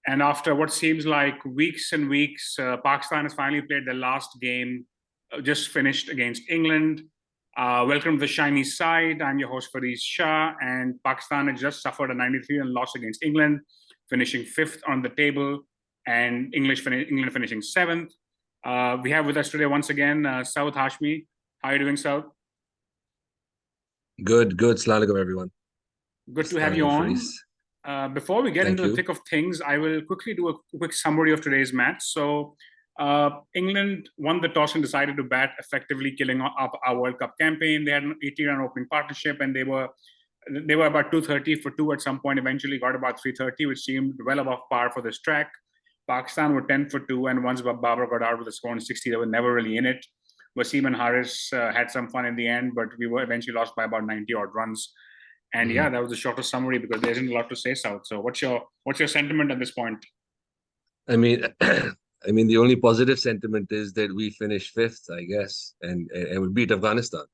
And after what seems like weeks and weeks, Pakistan has finally played their last game, just finished against England. Welcome to the shiny side. I'm your host, Fareez Shah, and Pakistan has just suffered a 93-run loss against England, finishing fifth on the table, and England finishing seventh. We have with us today once again Saud Hashimi. How are you doing, Saud? Good. Assalamu alaikum, everyone. Good to have you on. Before we get into the you. thick of things, I will quickly do a quick summary of today's match. So, England won the toss and decided to bat, effectively killing up our World Cup campaign. They had an 80-run opening partnership, and they were about 230 for two at some point. Eventually, got about 330, which seemed well above par for this track. Pakistan were 10 for two, and once Babar got out with a score on 60, they were never really in it. Wasim and Haris had some fun in the end, but we were eventually lost by about 90 odd runs. And yeah, that was the shortest summary because there isn't a lot to say, South. So what's your sentiment at this point? I mean, the only positive sentiment is that we finished fifth, I guess, and we beat Afghanistan.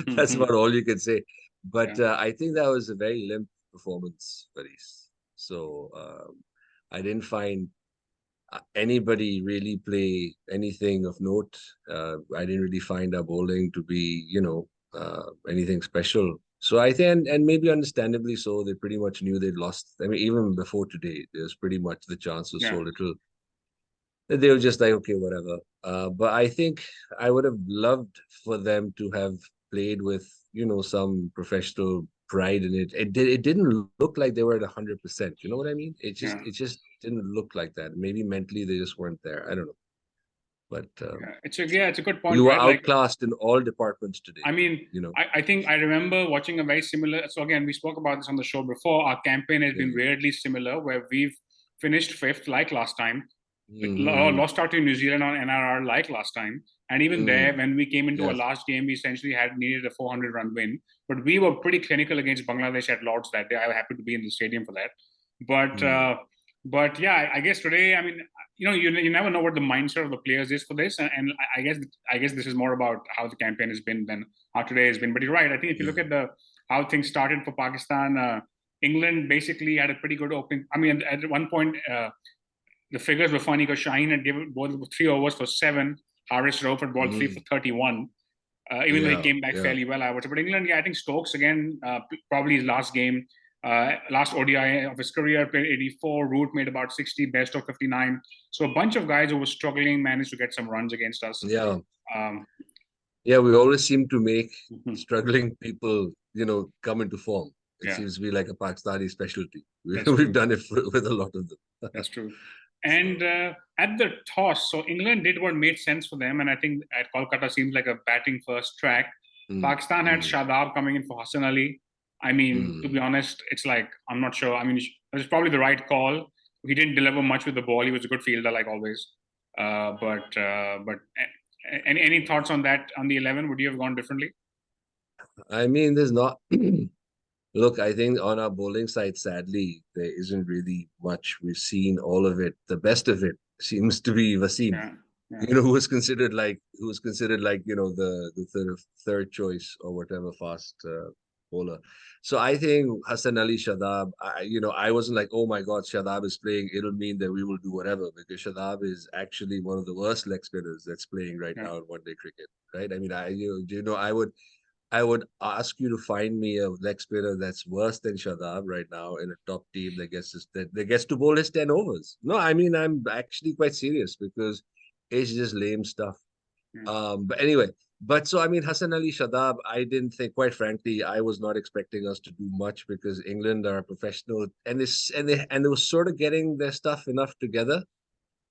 That's about all you can say. But I think that was a very limp performance, Faris. So I didn't find anybody really play anything of note. I didn't really find our bowling to be, anything special. So I think, and maybe understandably so, they pretty much knew they'd lost. I mean, even before today, there's pretty much the chance was so little that they were just like, okay, whatever. But I think I would have loved for them to have played with, some professional pride in it. It didn't look like they were at 100%. You know what I mean? It just didn't look like that. Maybe mentally they just weren't there. I don't know. But it's a good point. We were outclassed in all departments today. I mean, I think I remember watching a very similar. So again, we spoke about this on the show before. Our campaign has been weirdly similar, where we've finished fifth like last time, lost out to New Zealand on NRR like last time, and even there, when we came into our last game, we essentially had needed a 400-run win. But we were pretty clinical against Bangladesh at Lords that day. I was happy to be in the stadium for that. But yeah, I guess today, I mean, you never know what the mindset of the players is for this, and I guess this is more about how the campaign has been than how today has been. But you're right. I think if you look at how things started for Pakistan, England basically had a pretty good opening. I mean, at one point, the figures were funny because Shaheen had given both 3 overs for 7. Haris Rauf had balled 3 for 31. Even though he came back fairly well, I would say. But England, I think Stokes again, probably his last game. Last ODI of his career, played 84. Root made about 60, best of 59. So a bunch of guys who were struggling managed to get some runs against us. We always seem to make struggling people, come into form. It seems to be like a Pakistani specialty. We've done it with a lot of them. That's true. And at the toss, so England did what made sense for them. And I think at Kolkata seems like a batting first track. Pakistan had Shadab coming in for Hassan Ali. I mean, to be honest, it's like, I'm not sure. I mean, it was probably the right call. He didn't deliver much with the ball. He was a good fielder, like always. But any thoughts on that, on the 11? Would you have gone differently? I mean, there's not... Look, I think on our bowling side, sadly, there isn't really much. We've seen all of it. The best of it seems to be Wasim. Who was considered like the third choice or whatever fast bowler. So I think Hassan Ali, Shadab, I wasn't like, oh my God, Shadab is playing. It'll mean that we will do whatever, because Shadab is actually one of the worst leg spinners that's playing right now in one-day cricket, right? I mean, I would ask you to find me a leg spinner that's worse than Shadab right now in a top team that gets to bowl his 10 overs. No, I mean, I'm actually quite serious because it's just lame stuff. But anyway, so I mean, Hassan Ali, Shadab, I didn't think, quite frankly, I was not expecting us to do much because England are professional and they were sort of getting their stuff enough together.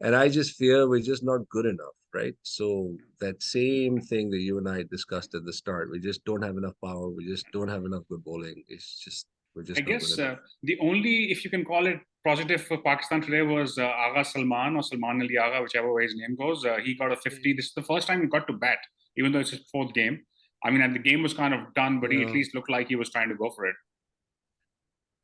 And I just fear we're just not good enough, right? So that same thing that you and I discussed at the start, we just don't have enough power. We just don't have enough good bowling. We're just I not guess good enough. The only, if you can call it positive for Pakistan today, was Agha Salman or Salman Ali Agha, whichever way his name goes. He got a 50. This is the first time he got to bat, even though it's his 4th game. I mean, and the game was kind of done, but he at least looked like he was trying to go for it.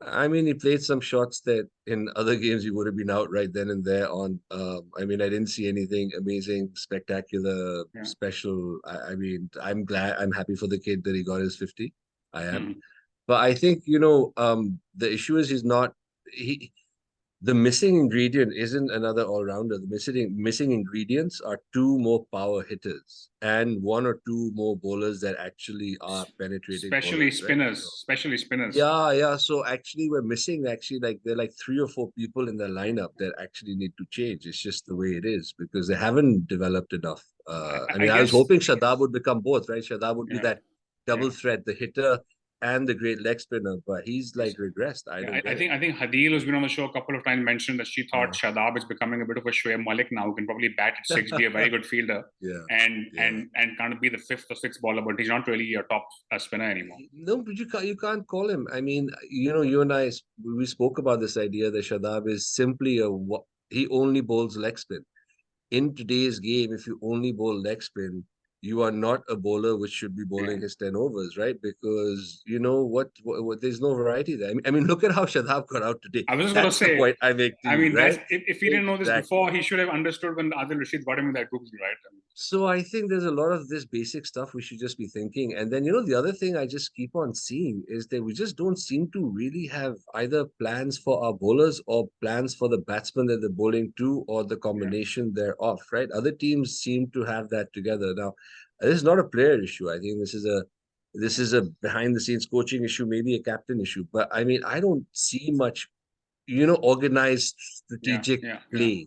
I mean, he played some shots that in other games he would have been out right then and there on. I mean, I didn't see anything amazing, spectacular, special. I mean, I'm happy for the kid that he got his 50. I am. But I think, the issue is The missing ingredient isn't another all-rounder. The missing ingredients are two more power hitters and one or two more bowlers that actually are penetrating Especially bowlers, right? spinners, So especially spinners. yeah, yeah. So actually, we're missing actually like there are like three or four people in the lineup that actually need to change. It's just the way it is because they haven't developed enough. I I mean, I was guess, hoping Shadab would become both, right? Shadab would be yeah, that yeah. double threat, the hitter and the great leg spinner, but he's like regressed. I Yeah, don't get it. I think Hadil, who's been on the show a couple of times, mentioned that she thought Uh, Shadab is becoming a bit of a Shoaib Malik now, who can probably bat at six, be a very good fielder, yeah, and yeah. kind of be the fifth or sixth bowler, but he's not really a top spinner anymore. No, but you can't call him. I mean, you and I we spoke about this idea that Shadab is simply he only bowls leg spin. In today's game, if you only bowl leg spin, you are not a bowler which should be Yeah. bowling his 10 overs, right? Because you know what there's no variety there. I mean, look at how Shadab got out today. I was just going to That's the say, point I make to I you, mean, right? if he didn't know this Exactly. before, he should have understood when Adil Rashid got him in that group, right? So I think there's a lot of this basic stuff we should just be thinking. And then, the other thing I just keep on seeing is that we just don't seem to really have either plans for our bowlers or plans for the batsmen that they're bowling to or the Yeah, combination thereof, right? Other teams seem to have that together. Now, this is not a player issue. I think this is a behind the scenes coaching issue, maybe a captain issue. But I mean, I don't see much organized yeah, strategic yeah, yeah. play.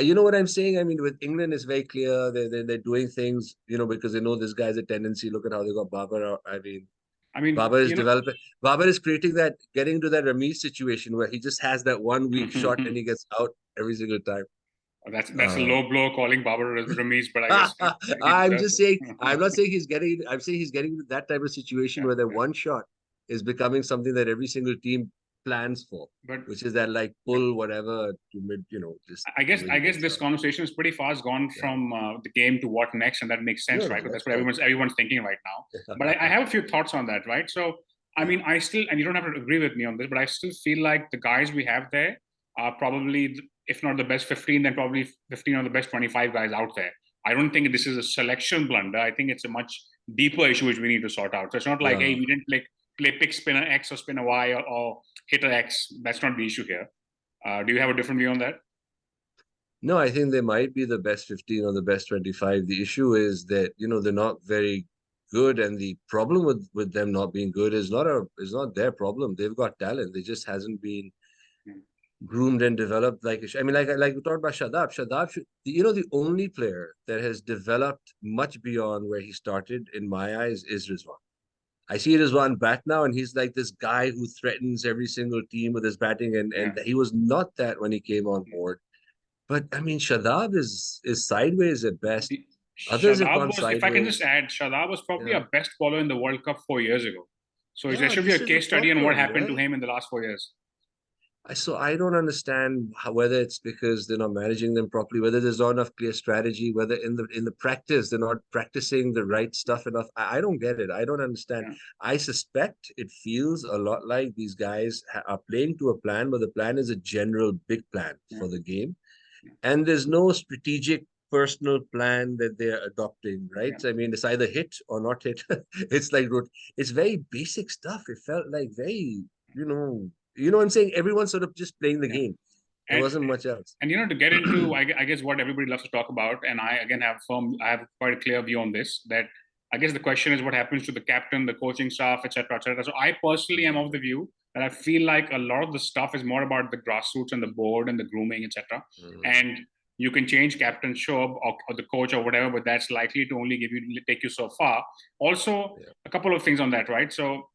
You know what I'm saying? I mean, with England, it's very clear they're doing things, because they know this guy's a tendency. Look at how they got Babar. I mean, I mean, Babar is developing. Babar is creating that, getting to that Ramesh situation where he just has that one weak shot and he gets out every single time. that's a Uh, low blow calling Babar Ramiz, but I guess he I'm deserves just saying, it. I'm not saying he's getting, I'm saying he's getting to that type of situation Yeah, where that yeah. one shot is becoming something that every single team plans for, But which is that like but pull whatever to mid, just the way I he guess gets this out. conversation is pretty fast gone Yeah. from the game to what next, and that makes No, sense, no, right? Because that's that's what fine. everyone's thinking right now. But I have a few thoughts on that, right? So I Yeah. mean, I still, and you don't have to agree with me on this, but I still feel like the guys we have there are probably, if not the best 15, then probably 15 of the best 25 guys out there. I don't think this is a selection blunder. I think it's a much deeper issue which we need to sort out. So it's not like, hey, Yeah. we didn't play pick spinner X or spinner Y or hitter X. That's not the issue here. Do you have a different view on that? No, I think they might be the best 15 or the best 25. The issue is that, they're not very good. And the problem with them not being good is not their problem. They've got talent. They just hasn't been groomed and developed I mean, like we talked about Shadab. Shadab should, the only player that has developed much beyond where he started, in my eyes, is Rizwan. I see Rizwan bat now, and he's like this guy who threatens every single team with his batting, and Yeah. he was not that when he came on board. But I mean, Shadab is sideways at best. Others have Shadab gone was, if I can just sideways. add, Shadab was probably Yeah, our best bowler in the World Cup 4 years ago. So there yeah. should be a This is the case study on what problem, happened to right? him in the last 4 years. So I don't understand whether it's because they're not managing them properly, whether there's not enough clear strategy, whether in the practice they're not practicing the right stuff enough. I don't get it. I don't understand. Yeah. I suspect it feels a lot like these guys are playing to a plan, but the plan is a general big plan Yeah. for the game, and there's no strategic personal plan that they're adopting, right? Yeah. I mean, it's either hit or not hit. It's like it's very basic stuff. It felt like very, what I'm saying? Everyone's sort of just playing the Yeah. game. There And wasn't much else. to get into, I guess what everybody loves to talk about, and I again I have quite a clear view on this. That I guess the question is what happens to the captain, the coaching staff, etc., etc. So I personally am of the view that I feel like a lot of the stuff is more about the grassroots and the board and the grooming, etc. Mhm. And you can change captain Shob or the coach or whatever, but that's likely to only take you so far. Also, Yeah. a couple of things on that, right? So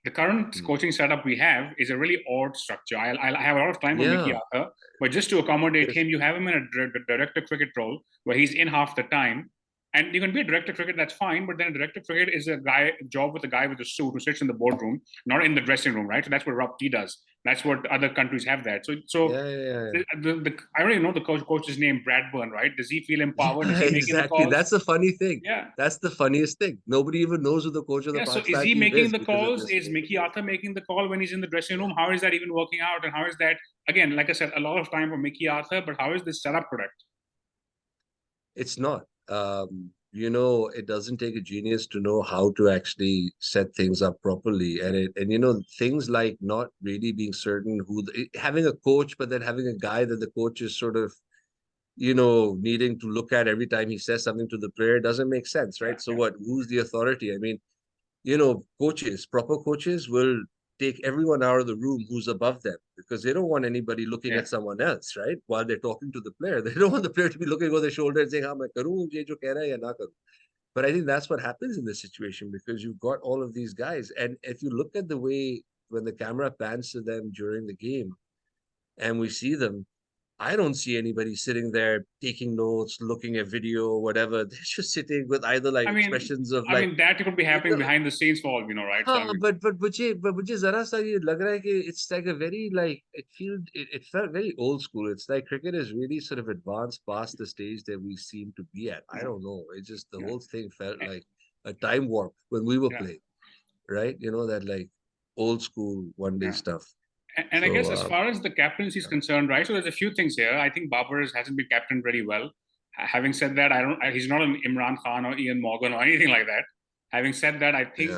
the current Mm. coaching setup we have is a really odd structure. I have a lot of time for Mickey Yeah. Arthur, but just to accommodate Yes. him, you have him in a director cricket role where he's in half the time. And you can be a director cricket, that's fine, but then a director cricket is a job with a guy with a suit who sits in the boardroom, not in the dressing room, right? So that's what Rob T does. That's what other countries have that. So Yeah, yeah, yeah. I don't even know the coach's name, Bradburn, right? Does he feel empowered? Yeah, Is he making the exactly. calls? That's the funny thing. Yeah. That's the funniest thing. Nobody even knows who the coach of the Yeah, so is Pakistan he team making is the because of calls? this Is whole Mickey debate. Arthur making the call when he's in the dressing Yeah. room? How is that even working out? And how is that, again, like I said, a lot of time for Mickey Arthur, but how is this setup correct? It's not. it doesn't take a genius to know how to actually set things up properly. And things like not really being certain having a coach, but then having a guy that the coach is sort of, needing to look at every time he says something to the player doesn't make sense, Yeah, right? So yeah, who's the authority? I mean, proper coaches will take everyone out of the room who's above them because they don't want anybody looking yeah, at someone else, right? While they're talking to the player. They don't want the player to be looking over their shoulder and saying, "Haan, main karoon, ye jo keh raha hai ya na karoon." But I think that's what happens in this situation because you've got all of these guys. And if you look at the way when the camera pans to them during the game and we see them, I don't see anybody sitting there taking notes, looking at video, whatever. They're just sitting with either like I mean, expressions of I like, mean that could be you happening know, behind the scenes for all we know, right? So I हाँ, mean, but मुझे जरा सा ये लग रहा है कि it's like a very like it felt very old school. It's like cricket is really sort of advanced past the stage that we seem to be at. I yeah, don't know. It just the yeah, whole thing felt eh, like a time warp when we were yeah, playing, right? That like old school one day yeah. stuff. And I So guess as far as the captaincy is yeah, concerned, right? So there's a few things here. I think Babar hasn't been captained very well. Having said that, I don't. He's not an Imran Khan or Ian Morgan or anything like that. Having said that, I think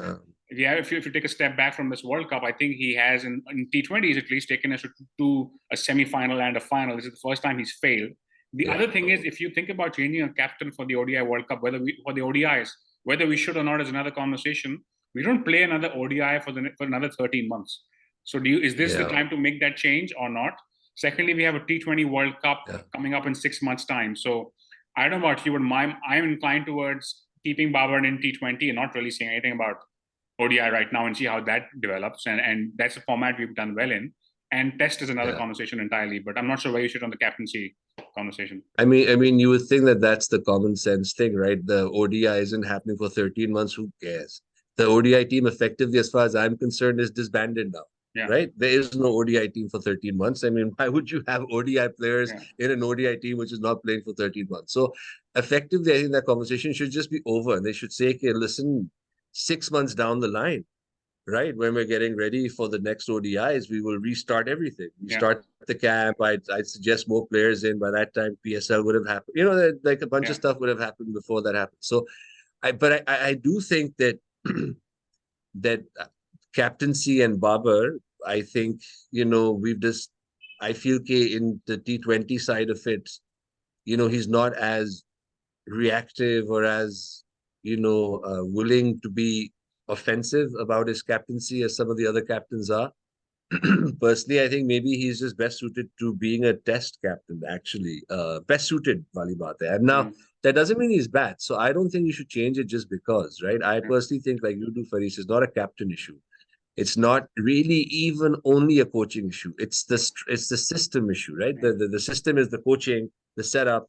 yeah, if you take a step back from this World Cup, I think he has in T20s at least taken us to a semi-final and a final. This is the first time he's failed. The yeah, other thing is, if you think about changing a captain for the ODI World Cup, for the ODIs, whether we should or not is another conversation. We don't play another ODI for another 13 months. So is this the yeah, time to make that change or not? Secondly, we have a T20 World Cup yeah, coming up in 6 months' time. So I don't know about you, but I'm inclined towards keeping Babar in T20 and not really saying anything about ODI right now and see how that develops. And that's a format we've done well in. And Test is another yeah. conversation entirely, but I'm not sure where you should on the captaincy conversation. I mean, you would think that that's the common sense thing, right? The ODI isn't happening for 13 months. Who cares? The ODI team, effectively, as far as I'm concerned, is disbanded now, Yeah, right? There is no ODI team for 13 months. I mean, why would you have ODI players yeah, in an ODI team which is not playing for 13 months? So, effectively, I think that conversation should just be over. And they should say, okay, listen, 6 months down the line, right? When we're getting ready for the next ODIs, we will restart everything. We yeah, start the camp. I'd suggest more players in. By that time, PSL would have happened. Like a bunch yeah, of stuff would have happened before that happened. So, but I do think that that captaincy and Babar, I think we've just. I feel in the T20 side of it, he's not as reactive or as willing to be offensive about his captaincy as some of the other captains are. Personally, I think maybe he's just best suited to being a test captain, actually. Best suited, wali baat hai. And now, mm, that doesn't mean he's bad. So I don't think you should change it just because, right? I yeah, personally think, like you do, Faris, it's not a captain issue. It's not really even only a coaching issue. It's the system issue, right? yeah, The system is the coaching, the setup,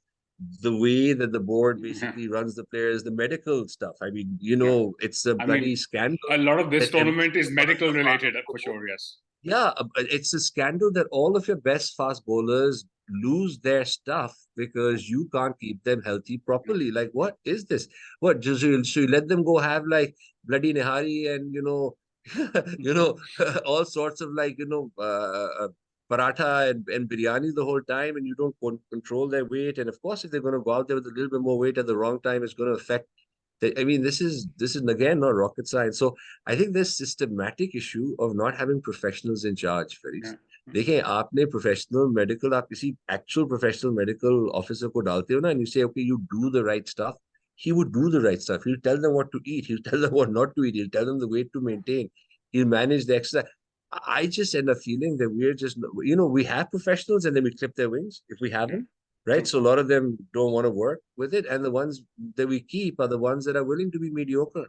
the way that the board yeah, basically runs the players, the medical stuff. I mean, yeah. it's a I bloody mean, scandal a lot of this that every tournament is single one of medical your fast related for bowlers, sure. Yes. yeah, it's a scandal that all of your best fast bowlers lose their stuff Yeah, because you can't keep them healthy yeah, properly. Like, what is this? What just so you let them go have like bloody nihari and all sorts of like paratha and biryani the whole time, and you don't control their weight. And of course, if they're going to go out there with a little bit more weight at the wrong time, it's going to affect. I mean, this is again not rocket science. So I think there's systematic issue of not having professionals in charge, yeah, Faris. देखिए आपने professional medical आप किसी actual professional medical officer को डालते हो ना and you say okay you do the right stuff, he would do the right stuff. He'll tell them what to eat, he'll tell them what not to eat, he'll tell them the weight to maintain, he'll manage the exercise. I just end up feeling that we're just we have professionals and then we clip their wings if we have yeah. them, right? True. So a lot of them don't want to work with it, and the ones that we keep are the ones that are willing to be mediocre.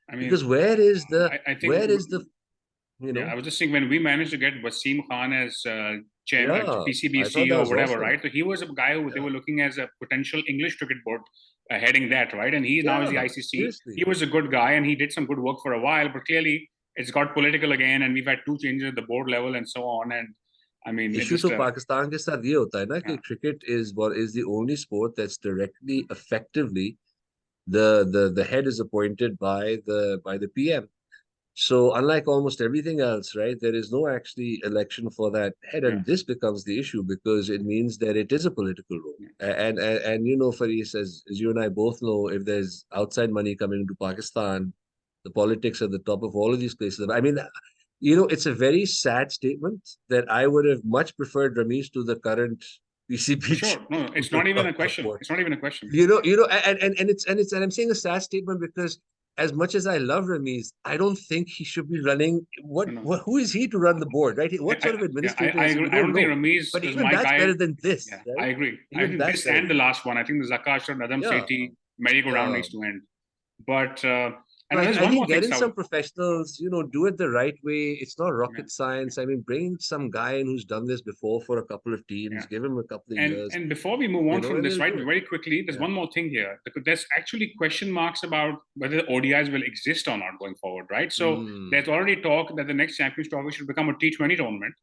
I mean, Because where is the yeah, I was just saying when we managed to get Wasim Khan as chairman, yeah, I thought PCBC that or was whatever, awesome. right? So he was a guy who they Yeah, were looking as a potential English cricket board heading that, right? And he's now is the yeah, ICC. He seriously. was a good guy and he did some good work for a while, but clearly it's got political again, and we've had two changes at the board level and so on. And I mean, it Issue just तो पाकिस्तान के साथ ये होता है ना कि yeah, cricket is the only sport that's directly effectively the head is appointed by the PM, So unlike almost everything else, right, there is no actually election for that head, Yeah, and this becomes the issue because it means that it is a political role. yeah, And you know, Faris, as you and I both know, if there's outside money coming into Pakistan, the politics at the top of all of these places. I mean, you know, it's a very sad statement that I would have much preferred Ramesh to the current for PCB sure. No, chief it's not even a of question. board. It's not even a question. And I'm saying a sad statement because as much as I love Ramiz, I don't think he should be running. No, no. Who is he to run the board, right? What sort of Yeah, administrator I is he? agree. We I don't don't think know. Ramiz But is even my that's guy. better than this, Yeah, I right? agree. I Even think that's this better and the than last one. I think the Zakash and Adam yeah, Sethi merry-go-round yeah. needs to end. But So and there's I one more think thing, get in Saud. some professionals, you know, do it the right way. It's not Yeah, rocket science. I mean, bring some guy in who's done this before for a couple of yeah. teams, give him a couple of And years, and before we move you on know, from and this, they'll right, do it. very quickly, there's Yeah. one more thing here. There's actually question marks about whether the ODIs will exist or not going forward, right? So there's Mm. already talk that the next Champions Trophy should become a T20 tournament.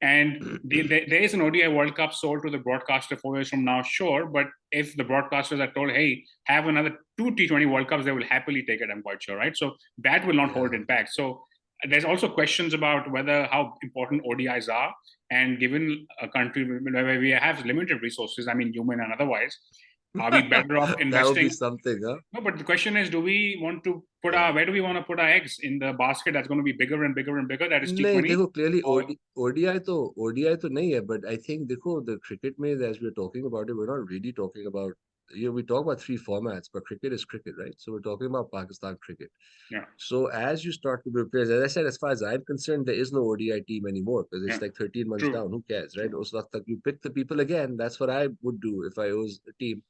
And there is an ODI World Cup sold to the broadcaster 4 years from now, sure. But if the broadcasters are told, hey, have another two T20 World Cups, they will happily take it, I'm quite sure, right? So that will not hold Yeah. it back. So there's also questions about whether how important ODIs are. And given a country where we have limited resources, I mean, human and otherwise, are we better off That would be investing? something, huh? No, but the question is, do we want to put Yeah. our, where do we want to put our eggs in the basket that's going to be bigger and bigger and bigger? That is नहीं T20? देखो clearly Or, ODI तो नहीं है, but I think देखो the cricket में as we're talking about it, we're not really talking about, you know, we talk about three formats, but cricket is cricket, right? So we're talking about Pakistan cricket. yeah, So as you start to build players, as I said, as far as I'm concerned, there is no ODI team anymore because yeah, it's like 13 months true, down. Who cares, right? true. Us वक्त तक you pick the people again. That's what I would do if I was a team.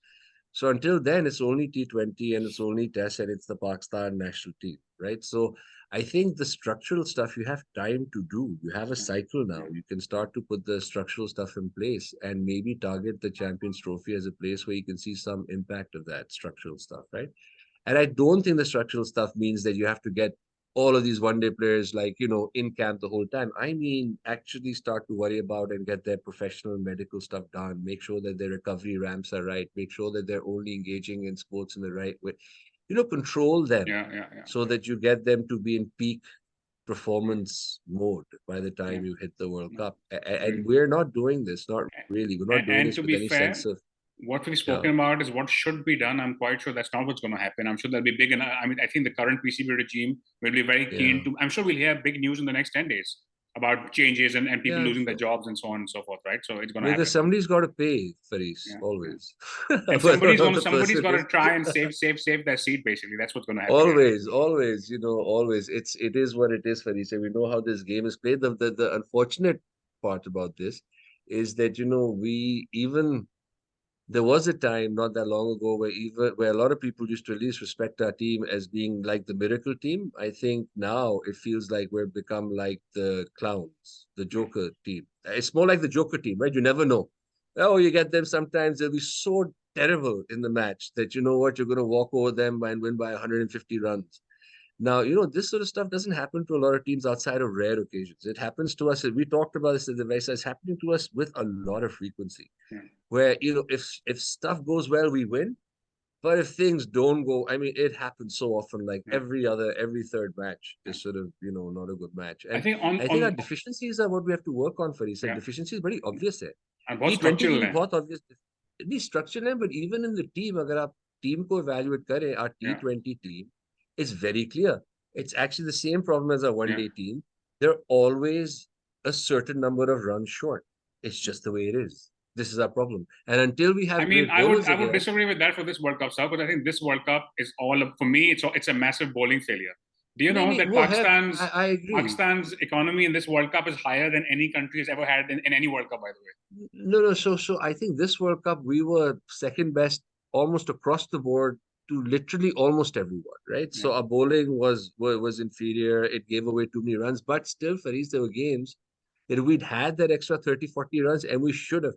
So until then, it's only T20 and it's only Test and it's the Pakistan national team, right? So I think the structural stuff you have time to do. You have a Yeah, cycle now. yeah, You can start to put the structural stuff in place and maybe target the Champions Trophy as a place where you can see some impact of that structural stuff, right? And I don't think the structural stuff means that you have to get all of these one day players like, you know, in camp the whole time. I mean, actually start to worry about and get their professional medical stuff done, make sure that their recovery ramps are right, make sure that they're only engaging in sports in the right way. You know, control them yeah, yeah, yeah, so that you get them to be in peak yeah, performance mode by the yeah. time you hit the World No, Cup. agreed. And we're not doing this, not really. We're not doing And this to with be any fair, sense of, what we've yeah, spoken about is what should be done. I'm quite sure that's not what's going to happen. I'm sure there'll be big, and I mean, I think the current PCB regime will be very yeah, keen to. I'm sure we'll hear big news in the next 10 days about changes and people yeah, I'm losing their sure. jobs and so on and so forth, right? So it's going to Because happen. somebody's got to pay, Faris, Yeah, yeah. always. And Whether or not the somebody's person got to is try and save their seat. Basically, that's what's going to happen. always, you know, always. It is what it is, Faris. And we know how this game is played. The unfortunate part about this is that, you know, we even there was a time not that long ago where a lot of people used to at least respect our team as being like the miracle team. I think now it feels like we've become like the clowns, the Yeah, Joker team. It's more like the Joker team, right? You never know. Oh, you get them sometimes they'll be so terrible in the match that you know what, you're going to walk over them and win by 150 runs. Now, you know, this sort of stuff doesn't happen to a lot of teams outside of rare occasions. It happens to us, and we talked about this at the very start, it's happening to us with a lot of frequency yeah, where you know if stuff goes well we win, but if things don't go, I mean it happens so often, like yeah, every third match yeah. is sort of, you know, not a good match. I And think I think our deficiencies are what we have to work on. For he said yeah, deficiencies very obvious hai. and बहुत T20 की structural भी है. बहुत obvious नहीं structural है, but even in the team अगर आप team को evaluate करें, our Yeah, T20 team is very clear. It's actually the same problem as our one yeah. day team. They're always a certain number of runs short. It's just the way it is. This is our problem. And until we I have mean, great bowlers I would again, disagree with that for this World Cup, sir. But I think this World Cup is for me. It's a massive bowling failure. Do you नहीं know नहीं that वो है, I agree. Pakistan's economy in this World Cup is higher than any country has ever had in any World Cup, by the way. No, so I think this World Cup we were second best almost across the board to literally almost everyone, right? Yeah, So our bowling was inferior. It gave away too many runs, but still, Faris, there were games that we'd had that extra 30, 40 runs, and we should have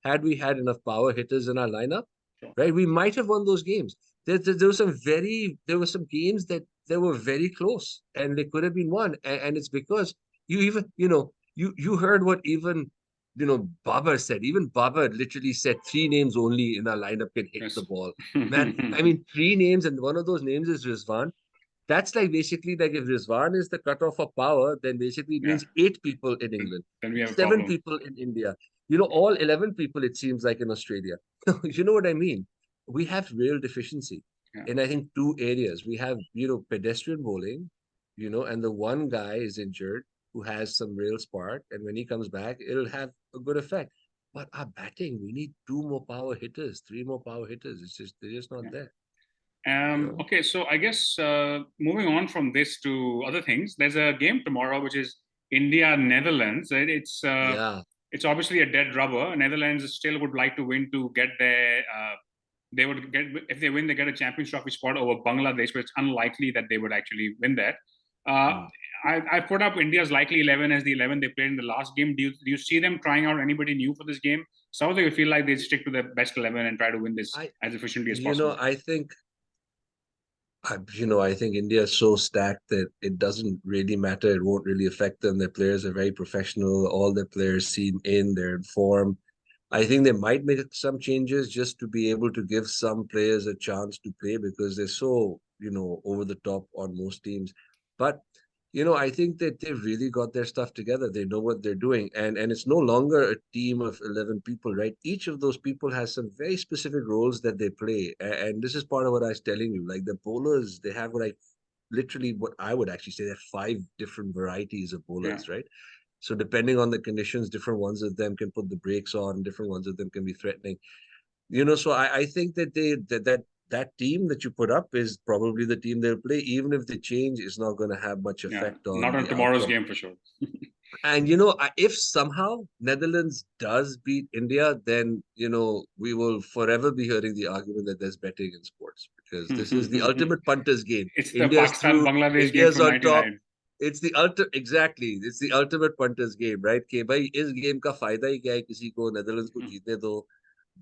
had we had enough power hitters in our lineup, sure. right? We might have won those games. There were some games that they were very close and they could have been won. And it's because you even, you know, you heard what even, you know, Babar said. Even Babar literally said three names only in our lineup can hit the Yes. ball. Man, I mean, three names, and one of those names is Rizwan. That's like basically like if Rizwan is the cutoff of power, then basically it Yeah. means 8 people in England, Then we have a 7 problem. people in India. All 11 people, it seems like in Australia. You know what I mean? We have real deficiency Yeah. in, I think, 2 areas. We have, pedestrian bowling, and the one guy is injured who has some real spark. And when he comes back, it'll have a good effect. But our batting, we need 2 more power hitters, 3 more power hitters. They're just not Yeah. there. Okay, so I guess moving on from this to other things, there's a game tomorrow which is India Netherlands. Yeah. It's obviously a dead rubber. Netherlands still would like to win to get their. They would get, if they win, they get a Champions Trophy spot over Bangladesh, but it's unlikely that they would actually win that. Uh, Mm. I put up India's likely 11 as the 11 they played in the last game. Do you see them trying out anybody new for this game? Some of them feel like they stick to the best 11 and try to win this I, as efficiently as possible. I think I think India is so stacked that it doesn't really matter. It won't really affect them. Their players are very professional. All their players seem they're in form. I think they might make some changes just to be able to give some players a chance to play because they're so, over the top on most teams. But, I think that they've really got their stuff together. They know what they're doing. And it's no longer a team of 11 people, right? Each of those people has some very specific roles that they play. And this is part of what I was telling you. Like the bowlers, they have literally what I would actually say, they're 5 different varieties of Yeah. bowlers, right? So depending on the conditions, different ones of them can put the brakes on, different ones of them can be threatening. So I think that that team that you put up is probably the team they'll play. Even if they change, it's not going to have much Yeah, effect on not on the tomorrow's outcome. game for sure. And if somehow Netherlands does beat India, then we will forever be hearing the argument that there's betting in sports because this is the ultimate punters game. It's the India's Pakistan through, Bangladesh game India's from on top. '99. It's the exactly. It's the ultimate punters game, right? कि भाई इस game का फायदा ही क्या है किसी को Netherlands को जीतने दो.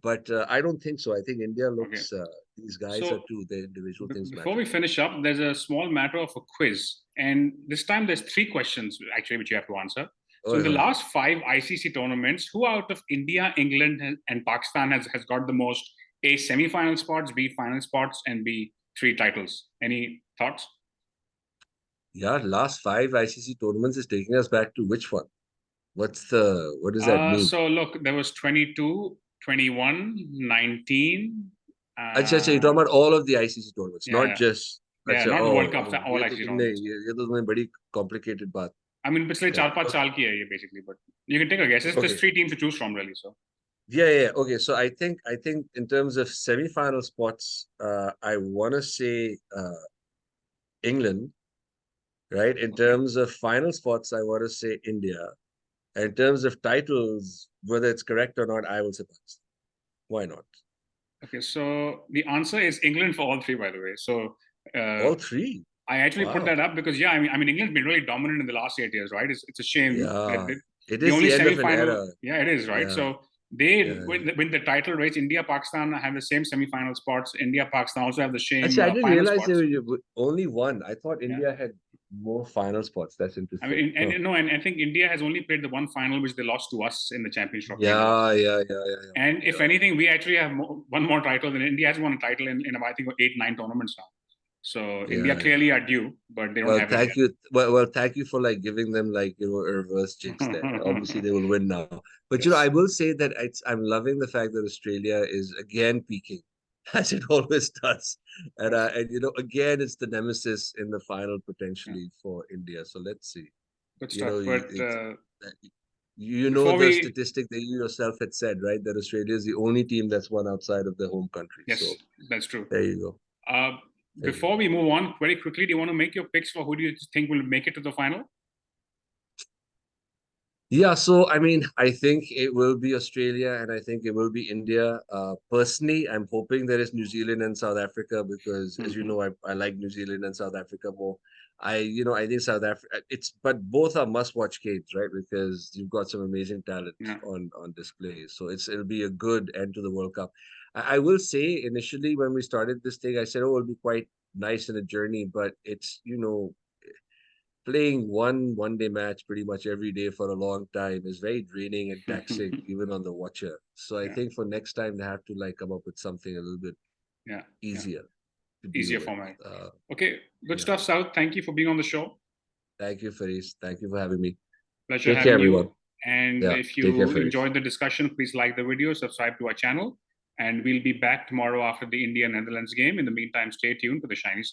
But I don't think so. I think India Okay, looks. These guys are so too. Their individual things before matter. we finish up, there's a small matter of a quiz, and this time there's three questions actually which you have to answer. So Oi, in the oi. last five ICC tournaments, who out of India, England, and Pakistan has got the most A semi-final spots, B final spots, and B three titles? Any thoughts? Yeah, last 5 ICC tournaments is taking us back to which one? What does that mean? So look, there was 22, 21, 19. अच्छा, you're talking about all of the ICC tournaments, Yeah, not yeah, just. yeah. अच्छा, Not the World oh, Cup, oh, all ICC tournaments. ये तो तुमने बड़ी complicated बात I mean, पिछले कर चार दी. पांच Okay, साल की है ये basically, but you can take a guess. There's okay. three teams to choose from really. So Yeah. Okay, so I think in terms of semi-final spots, I want to say England, right? In okay, terms of final spots, I want to say India. And in terms of titles, whether it's correct or not, I will say Pakistan. Why not? okay. So the answer is England for all three, by the way. So uh, All three. I actually put Wow. that up because yeah, I mean England's been really dominant in the last 8 years, right? It's a shame that Yeah. It the is only the end of an semi-final. era. Yeah, it is right. Yeah. So they Yeah. win the title race. India, Pakistan have the same semi-final spots. India, Pakistan also have the same Actually, I didn't final realize there spots. were only one. I thought Yeah. India had more final spots. That's I interesting. mean, Huh. and no, and I think India has only played the one final which they lost to us in the Champions Trophy in the last. Yeah. And if Yeah. anything, we actually have one more title than India has won a title in I think 8, 9 tournaments now. So India Yeah. clearly are due, but they don't Well, have it thank you. Well, thank you for like giving them like a reverse jinx there. Obviously, yet. they will win now. But Yes. I will say that I'm loving the fact that Australia is again peaking, as it always does. And Yes. again, it's the nemesis in the final Yeah. potentially for India. So let's see. Good You know, stuff. But it's before the we, statistic that you yourself had said, right? That Australia is the only team that's won outside of their home country. yes, So that's true. there you go. Uh, There you Before go. we move on, very quickly, do you want to make your picks for who do you think will make it to the final? Yeah, so I mean, I think it will be Australia and I think it will be India. Personally, I'm hoping there is New Zealand and South Africa because, as you Hmm. know, I like New Zealand and South Africa more. I think South Africa, but both are must-watch games, right? Because you've got some amazing talent Yeah. on display. So it'll be a good end to the World Cup. I will say initially when we started this thing, I said, oh, it'll be quite nice in a journey, but it's, playing one day match pretty much every day for a long time is very draining and taxing even on the watcher. So I Yeah. think for next time they have to like come up with something a little bit Yeah. Yeah. easier. to deal easier with. format. Okay, good Yeah. stuff, Saud. Thank you for being on the show. Thank you, Faris. Thank you for having me. Pleasure Take care, having everyone. you. And Yeah, if take care, you Faris. enjoyed the discussion, please like the video, subscribe to our channel, and we'll be back tomorrow after the India-Netherlands game. In the meantime, stay tuned to the Shiny Side.